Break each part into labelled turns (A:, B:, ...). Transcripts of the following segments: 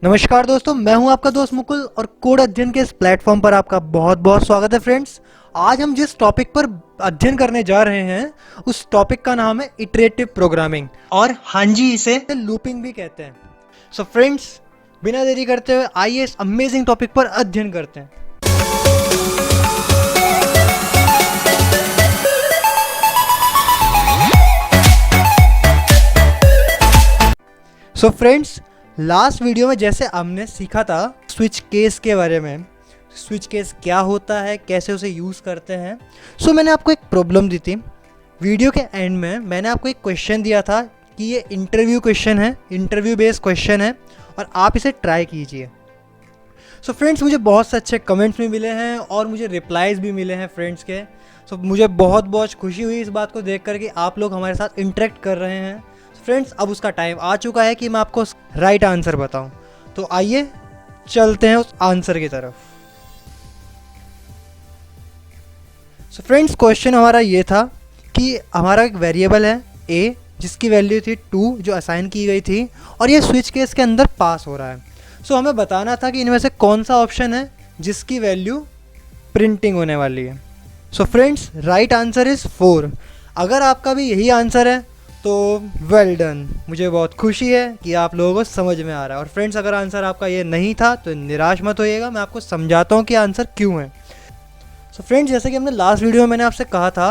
A: नमस्कार दोस्तों, मैं हूं आपका दोस्त मुकुल और कोड अध्ययन के इस प्लेटफॉर्म पर आपका बहुत बहुत स्वागत है फ्रेंड्स। आज हम जिस टॉपिक पर अध्ययन करने जा रहे हैं उस टॉपिक का नाम है इटरेटिव प्रोग्रामिंग और हाँ जी इसे लूपिंग भी कहते हैं। सो फ्रेंड्स, बिना देरी करते हुए आइए इस अमेजिंग टॉपिक पर अध्ययन करते हैं। सो फ्रेंड्स, लास्ट वीडियो में जैसे हमने सीखा था स्विच केस के बारे में, स्विच केस क्या होता है, कैसे उसे यूज़ करते हैं। सो मैंने आपको एक प्रॉब्लम दी थी। वीडियो के एंड में मैंने आपको एक क्वेश्चन दिया था कि ये इंटरव्यू क्वेश्चन है, इंटरव्यू बेस्ड क्वेश्चन है और आप इसे ट्राई कीजिए। सो फ्रेंड्स, मुझे बहुत से अच्छे कमेंट्स भी मिले हैं और मुझे रिप्लाइज़ भी मिले हैं फ्रेंड्स के। सो मुझे बहुत बहुत खुशी हुई इस बात को देख कर कि आप लोग हमारे साथ इंटरेक्ट कर रहे हैं। फ्रेंड्स, अब उसका टाइम आ चुका है कि मैं आपको राइट आंसर बताऊं। तो आइए चलते हैं उस आंसर की तरफ। सो फ्रेंड्स, क्वेश्चन हमारा ये था कि हमारा एक वेरिएबल है a जिसकी वैल्यू थी 2 जो असाइन की गई थी और ये स्विच केस के अंदर पास हो रहा है। सो हमें बताना था कि इनमें से कौन सा ऑप्शन है जिसकी वैल्यू प्रिंटिंग होने वाली है। So friends, right answer is 4। अगर आपका भी यही आंसर है तो वेल डन, मुझे बहुत खुशी है कि आप लोगों को समझ में आ रहा है। और फ्रेंड्स, अगर आंसर आपका ये नहीं था तो निराश मत होइएगा, मैं आपको समझाता हूँ कि आंसर क्यों है। सो फ्रेंड्स, जैसे कि हमने लास्ट वीडियो में मैंने आपसे कहा था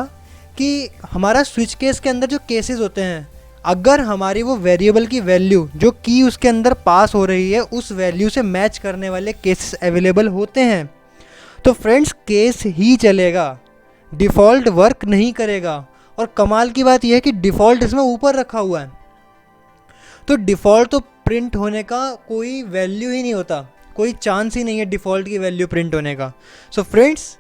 A: कि हमारा स्विच केस के अंदर जो केसेस होते हैं, अगर हमारी वो वेरिएबल की वैल्यू जो की उसके अंदर पास हो रही है उस वैल्यू से मैच करने वाले केसेस अवेलेबल होते हैं तो फ्रेंड्स केस ही चलेगा, डिफ़ॉल्ट वर्क नहीं करेगा। और कमाल की बात यह है कि डिफ़ॉल्ट इसमें ऊपर रखा हुआ है, तो डिफ़ॉल्ट तो प्रिंट होने का कोई वैल्यू ही नहीं होता, कोई चांस ही नहीं है डिफ़ॉल्ट की वैल्यू प्रिंट होने का। सो फ्रेंड्स,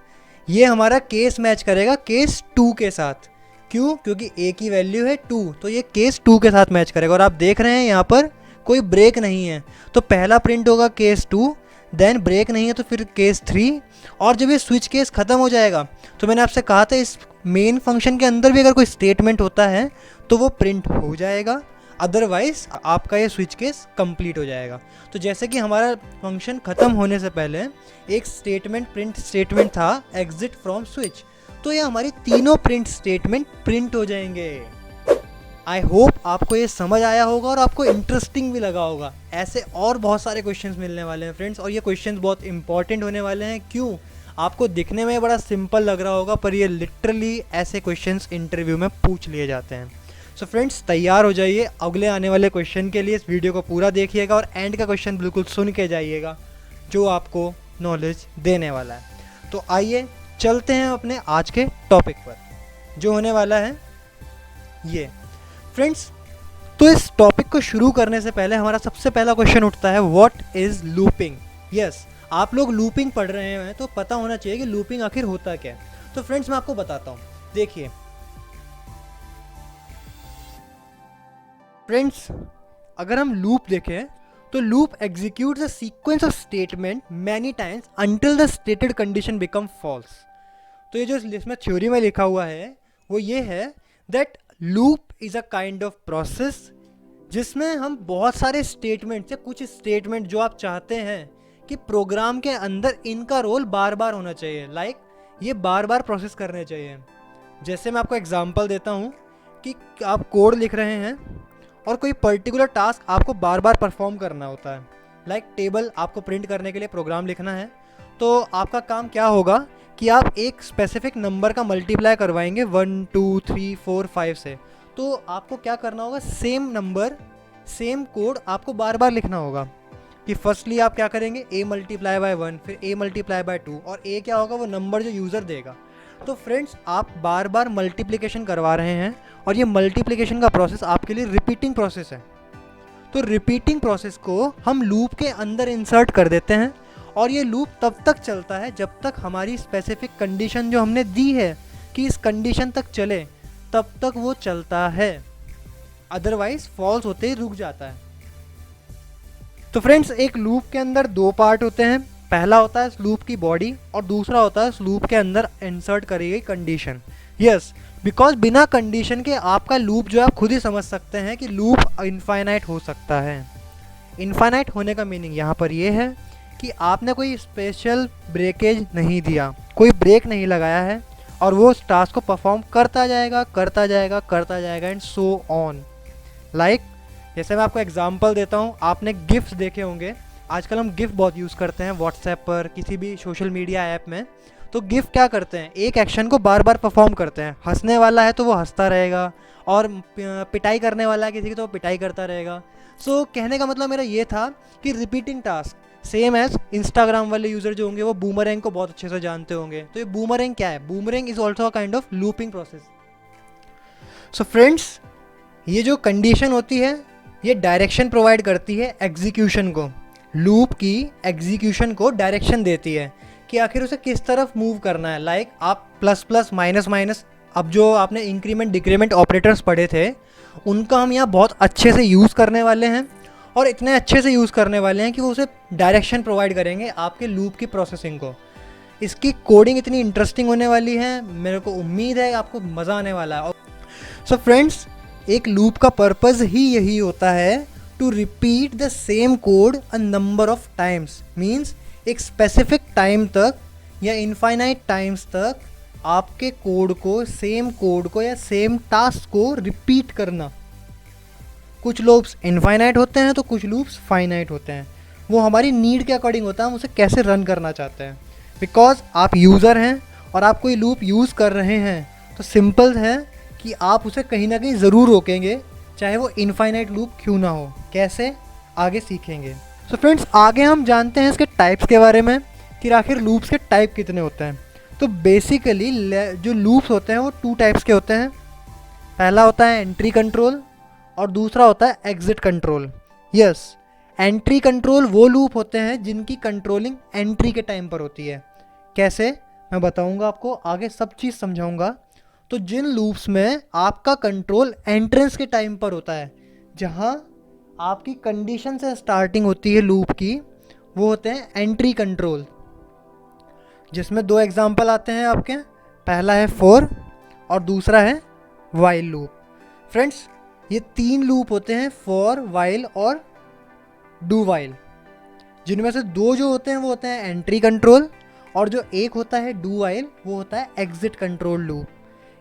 A: ये हमारा केस मैच करेगा केस 2 के साथ। क्यों? क्योंकि a की वैल्यू है 2, तो ये केस 2 के साथ मैच करेगा। और आप देख रहे हैं यहाँ पर कोई ब्रेक नहीं है, तो पहला प्रिंट होगा केस 2, देन ब्रेक नहीं है तो फिर केस 3, और जब ये स्विच केस ख़त्म हो जाएगा तो मैंने आपसे कहा था इस मेन फंक्शन के अंदर भी अगर कोई स्टेटमेंट होता है तो वो प्रिंट हो जाएगा, अदरवाइज आपका ये स्विच केस कंप्लीट हो जाएगा। तो जैसे कि हमारा फंक्शन ख़त्म होने से पहले एक स्टेटमेंट प्रिंट स्टेटमेंट था एग्जिट फ्रॉम स्विच, तो ये हमारी तीनों प्रिंट स्टेटमेंट प्रिंट हो जाएंगे। आई होप आपको ये समझ आया होगा और आपको इंटरेस्टिंग भी लगा होगा। ऐसे और बहुत सारे क्वेश्चंस मिलने वाले हैं फ्रेंड्स, और ये क्वेश्चंस बहुत इंपॉर्टेंट होने वाले हैं। क्यों? आपको दिखने में बड़ा सिंपल लग रहा होगा पर ये लिटरली ऐसे क्वेश्चंस इंटरव्यू में पूछ लिए जाते हैं। सो फ्रेंड्स, तैयार हो जाइए अगले आने वाले क्वेश्चन के लिए। इस वीडियो को पूरा देखिएगा और एंड का क्वेश्चन बिल्कुल सुन के जाइएगा जो आपको नॉलेज देने वाला है। तो आइए चलते हैं अपने आज के टॉपिक पर जो होने वाला है ये। फ्रेंड्स, तो इस टॉपिक को शुरू करने से पहले हमारा सबसे पहला क्वेश्चन उठता है, व्हाट इज़ लूपिंग। यस, आप लोग लूपिंग पढ़ रहे हैं तो पता होना चाहिए कि लूपिंग आखिर होता क्या है। तो फ्रेंड्स, मैं आपको बताता हूँ। देखिए फ्रेंड्स, अगर हम लूप देखें तो loop executes a sequence of statement many times until the stated condition become false. तो ये जो इसमें थ्योरी में लिखा हुआ है वो ये है that loop is a kind of process जिसमें हम बहुत सारे स्टेटमेंट से कुछ स्टेटमेंट जो आप चाहते हैं कि प्रोग्राम के अंदर इनका रोल बार बार होना चाहिए, लाइक ये बार बार प्रोसेस करने चाहिए। जैसे मैं आपको एग्जांपल देता हूँ कि आप कोड लिख रहे हैं और कोई पर्टिकुलर टास्क आपको बार बार परफॉर्म करना होता है, लाइक टेबल आपको प्रिंट करने के लिए प्रोग्राम लिखना है। तो आपका काम क्या होगा कि आप एक स्पेसिफिक नंबर का मल्टीप्लाई करवाएंगे 1 2 3 4 5 से। तो आपको क्या करना होगा, सेम नंबर सेम कोड आपको बार बार लिखना होगा कि फर्स्टली आप क्या करेंगे, a मल्टीप्लाई बाय 1, फिर a मल्टीप्लाई बाय 2, और a क्या होगा, वो नंबर जो यूज़र देगा। तो फ्रेंड्स, आप बार बार मल्टीप्लिकेशन करवा रहे हैं और ये मल्टीप्लिकेशन का प्रोसेस आपके लिए रिपीटिंग प्रोसेस है। तो रिपीटिंग प्रोसेस को हम लूप के अंदर इंसर्ट कर देते हैं और ये लूप तब तक चलता है जब तक हमारी स्पेसिफिक कंडीशन जो हमने दी है कि इस कंडीशन तक चले तब तक वो चलता है, अदरवाइज फॉल्स होते ही रुक जाता है। तो फ्रेंड्स, एक लूप के अंदर दो पार्ट होते हैं। पहला होता है इस लूप की बॉडी और दूसरा होता है इस लूप के अंदर इंसर्ट करी गई कंडीशन। यस, बिकॉज बिना कंडीशन के आपका लूप जो है आप खुद ही समझ सकते हैं कि लूप इनफाइनाइट हो सकता है। इनफाइनाइट होने का मीनिंग यहाँ पर ये है कि आपने कोई स्पेशल ब्रेकेज नहीं दिया, कोई ब्रेक नहीं लगाया है, और वो उस टास्क को परफॉर्म करता जाएगा करता जाएगा करता जाएगा एंड सो ऑन। लाइक जैसे मैं आपको एग्जांपल देता हूँ, आपने गिफ्ट्स देखे होंगे, आजकल हम गिफ्ट बहुत यूज़ करते हैं व्हाट्सएप पर, किसी भी सोशल मीडिया ऐप में। तो गिफ्ट क्या करते हैं, एक एक्शन को बार बार परफॉर्म करते हैं। हंसने वाला है तो वो हंसता रहेगा, और पिटाई करने वाला है किसी की तो वो पिटाई करता रहेगा। सो कहने का मतलब मेरा ये था कि repeating task same as Instagram वाले यूज़र जो होंगे वो बूमरैंग को बहुत अच्छे से जानते होंगे। तो ये बूमरैंग क्या है, boomerang is also a kind of looping process. So friends, ये जो कंडीशन होती है ये डायरेक्शन प्रोवाइड करती है एग्जीक्यूशन को, लूप की एग्जीक्यूशन को डायरेक्शन देती है कि आखिर उसे किस तरफ मूव करना है। लाइक आप प्लस प्लस माइनस माइनस, अब जो आपने इंक्रीमेंट डिक्रीमेंट ऑपरेटर्स पढ़े थे उनका हम यहाँ बहुत अच्छे से यूज़ करने वाले हैं, और इतने अच्छे से यूज़ करने वाले हैं कि वो उसे डायरेक्शन प्रोवाइड करेंगे आपके लूप की प्रोसेसिंग को। इसकी कोडिंग इतनी इंटरेस्टिंग होने वाली है, मेरे को उम्मीद है आपको मज़ा आने वाला है। सो फ्रेंड्स, एक लूप का पर्पज़ ही यही होता है to repeat the same code a number of times. Means एक स्पेसिफिक टाइम तक या इनफाइनाइट टाइम्स तक आपके कोड को या सेम टास्क को रिपीट करना। कुछ लूप्स इनफाइनाइट होते हैं तो कुछ लूप्स फाइनाइट होते हैं, वो हमारी नीड के अकॉर्डिंग होता है हम उसे कैसे रन करना चाहते हैं। बिकॉज आप यूज़र हैं और आप कोई लूप यूज़ कर रहे हैं तो सिंपल है कि आप उसे कहीं ना कहीं ज़रूर रोकेंगे, चाहे वो इनफाइनाइट लूप क्यों ना हो। कैसे, आगे सीखेंगे। सो फ्रेंड्स, आगे हम जानते हैं इसके टाइप्स के बारे में कि आखिर लूप्स के टाइप कितने होते हैं। तो बेसिकली जो लूप्स होते हैं वो 2 टाइप्स के होते हैं। पहला होता है एंट्री कंट्रोल और दूसरा होता है exit control. Yes, entry control वो लूप होते हैं जिनकी कंट्रोलिंग एंट्री के टाइम पर होती है। कैसे, मैं बताऊंगा आपको, आगे सब चीज़ समझाऊंगा। तो जिन लूप्स में आपका कंट्रोल एंट्रेंस के टाइम पर होता है, जहां आपकी कंडीशन से स्टार्टिंग होती है लूप की, वो होते हैं एंट्री कंट्रोल, जिसमें 2 एग्जांपल आते हैं आपके। पहला है फॉर और दूसरा है वाइल लूप। फ्रेंड्स, ये 3 लूप होते हैं, फॉर, वाइल और डू वाइल, जिनमें से 2 जो होते हैं वो होते हैं एंट्री कंट्रोल, और जो एक होता है डू वाइल वो होता है exit control loop.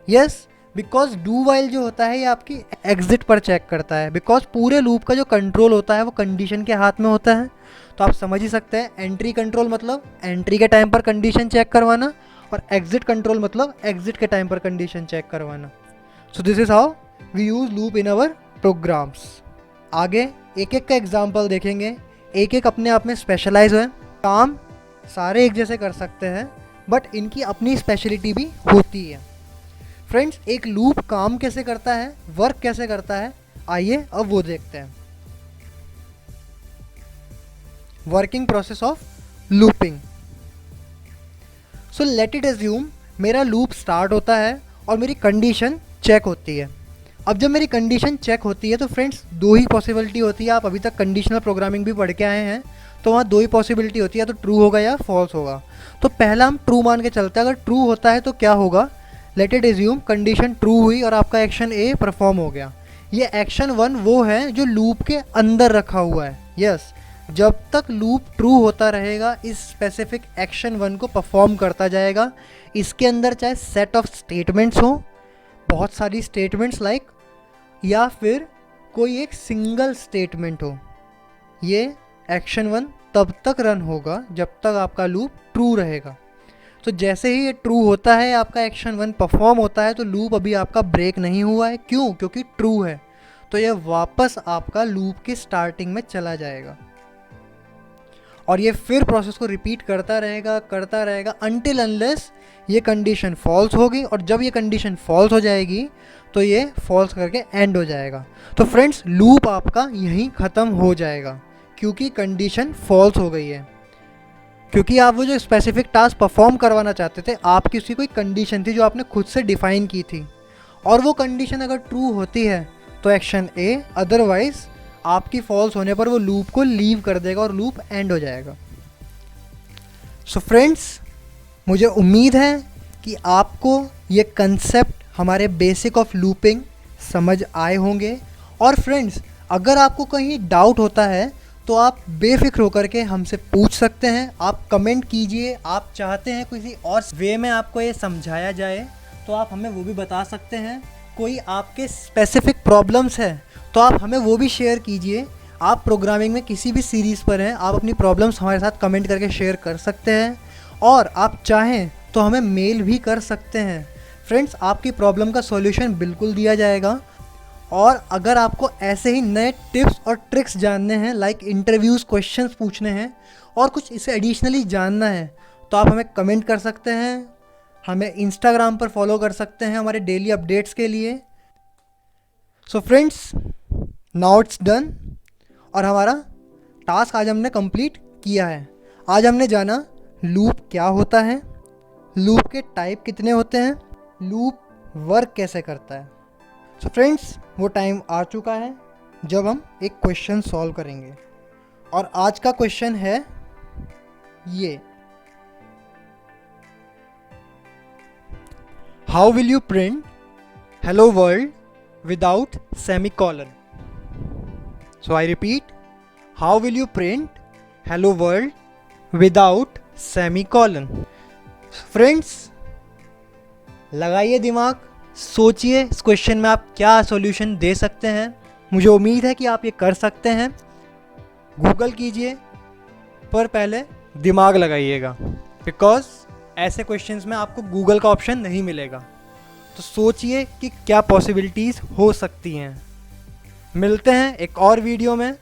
A: Yes, because do while जो होता है ये आपकी एग्जिट पर चेक करता है, बिकॉज पूरे लूप का जो कंट्रोल होता है वो कंडीशन के हाथ में होता है। तो आप समझ ही सकते हैं, एंट्री कंट्रोल मतलब एंट्री के टाइम पर कंडीशन चेक करवाना, और एग्जिट कंट्रोल मतलब एग्जिट के टाइम पर कंडीशन चेक करवाना। So this is how we use loop in our programs. आगे एक एक का एग्जाम्पल देखेंगे, एक एक अपने आप में स्पेशलाइज है। काम सारे एक जैसे कर सकते हैं बट इनकी अपनी स्पेशलिटी भी होती है। फ्रेंड्स, एक लूप काम कैसे करता है, वर्क कैसे करता है, आइए अब वो देखते हैं। Working process of looping. So let it assume मेरा लूप स्टार्ट होता है और मेरी कंडीशन चेक होती है। अब जब मेरी कंडीशन चेक होती है तो फ्रेंड्स 2 ही पॉसिबिलिटी होती है। आप अभी तक कंडीशनल प्रोग्रामिंग भी पढ़ के आए हैं तो वहाँ 2 ही पॉसिबिलिटी होती है, या तो ट्रू होगा या फॉल्स होगा। तो पहला हम ट्रू मान के चलते हैं। अगर ट्रू होता है तो क्या होगा, let it assume condition true हुई और आपका एक्शन ए परफॉर्म हो गया। ये एक्शन 1 वो है जो लूप के अंदर रखा हुआ है। यस, जब तक लूप ट्रू होता रहेगा इस स्पेसिफिक एक्शन 1 को परफॉर्म करता जाएगा। इसके अंदर चाहे सेट ऑफ स्टेटमेंट्स हो, बहुत सारी स्टेटमेंट्स लाइक, या फिर कोई एक सिंगल स्टेटमेंट हो, ये एक्शन 1 तब तक रन होगा जब तक आपका लूप ट्रू रहेगा। तो जैसे ही ये ट्रू होता है, आपका एक्शन 1 परफॉर्म होता है, तो लूप अभी आपका ब्रेक नहीं हुआ है। क्यों? क्योंकि ट्रू है। तो ये वापस आपका लूप की स्टार्टिंग में चला जाएगा और ये फिर प्रोसेस को रिपीट करता रहेगा अनटिल अनलेस ये कंडीशन फॉल्स होगी, और जब ये कंडीशन फॉल्स हो जाएगी तो ये फॉल्स करके एंड हो जाएगा। तो फ्रेंड्स, लूप आपका यहीं ख़त्म हो जाएगा क्योंकि कंडीशन फॉल्स हो गई है। क्योंकि आप वो जो स्पेसिफिक टास्क परफॉर्म करवाना चाहते थे, आपकी उसकी कोई कंडीशन थी जो आपने खुद से डिफाइन की थी, और वो कंडीशन अगर ट्रू होती है तो एक्शन ए, अदरवाइज आपकी फॉल्स होने पर वो लूप को लीव कर देगा और लूप एंड हो जाएगा। सो फ्रेंड्स, मुझे उम्मीद है कि आपको ये कंसेप्ट हमारे बेसिक ऑफ लूपिंग समझ आए होंगे। और फ्रेंड्स, अगर आपको कहीं डाउट होता है तो आप बेफिक्र होकर के हमसे पूछ सकते हैं। आप कमेंट कीजिए, आप चाहते हैं किसी और वे में आपको ये समझाया जाए तो आप हमें वो भी बता सकते हैं। कोई आपके स्पेसिफिक प्रॉब्लम्स है तो आप हमें वो भी शेयर कीजिए। आप प्रोग्रामिंग में किसी भी सीरीज़ पर हैं, आप अपनी प्रॉब्लम्स हमारे साथ कमेंट करके शेयर कर सकते हैं, और आप चाहें तो हमें मेल भी कर सकते हैं। फ्रेंड्स, आपकी प्रॉब्लम का सॉल्यूशन बिल्कुल दिया जाएगा। और अगर आपको ऐसे ही नए टिप्स और ट्रिक्स जानने हैं, लाइक इंटरव्यूज़ क्वेश्चंस पूछने हैं और कुछ इसे एडिशनली जानना है, तो आप हमें कमेंट कर सकते हैं। हमें इंस्टाग्राम पर फॉलो कर सकते हैं हमारे डेली अपडेट्स के लिए। So friends, now it's done, और हमारा टास्क आज हमने कंप्लीट किया है। आज हमने जाना लूप क्या होता है, लूप के टाइप कितने होते हैं, लूप वर्क कैसे करता है। सो फ्रेंड्स, वो टाइम आ चुका है जब हम एक क्वेश्चन सॉल्व करेंगे, और आज का क्वेश्चन है ये: how will you print hello world without semicolon? So I repeat, how will you print hello world without semicolon? Friends, लगाइए दिमाग, सोचिए इस क्वेश्चन में आप क्या सॉल्यूशन दे सकते हैं। मुझे उम्मीद है कि आप ये कर सकते हैं। गूगल कीजिए, पर पहले दिमाग लगाइएगा, बिकॉज ऐसे क्वेश्चंस में आपको गूगल का ऑप्शन नहीं मिलेगा। तो सोचिए कि क्या पॉसिबिलिटीज़ हो सकती हैं। मिलते हैं एक और वीडियो में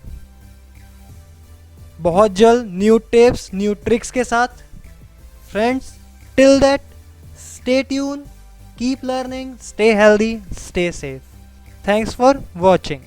A: बहुत जल्द, न्यू टिप्स, न्यू ट्रिक्स के साथ। Friends, till that, stay tuned, keep learning, stay healthy, stay safe. Thanks for watching.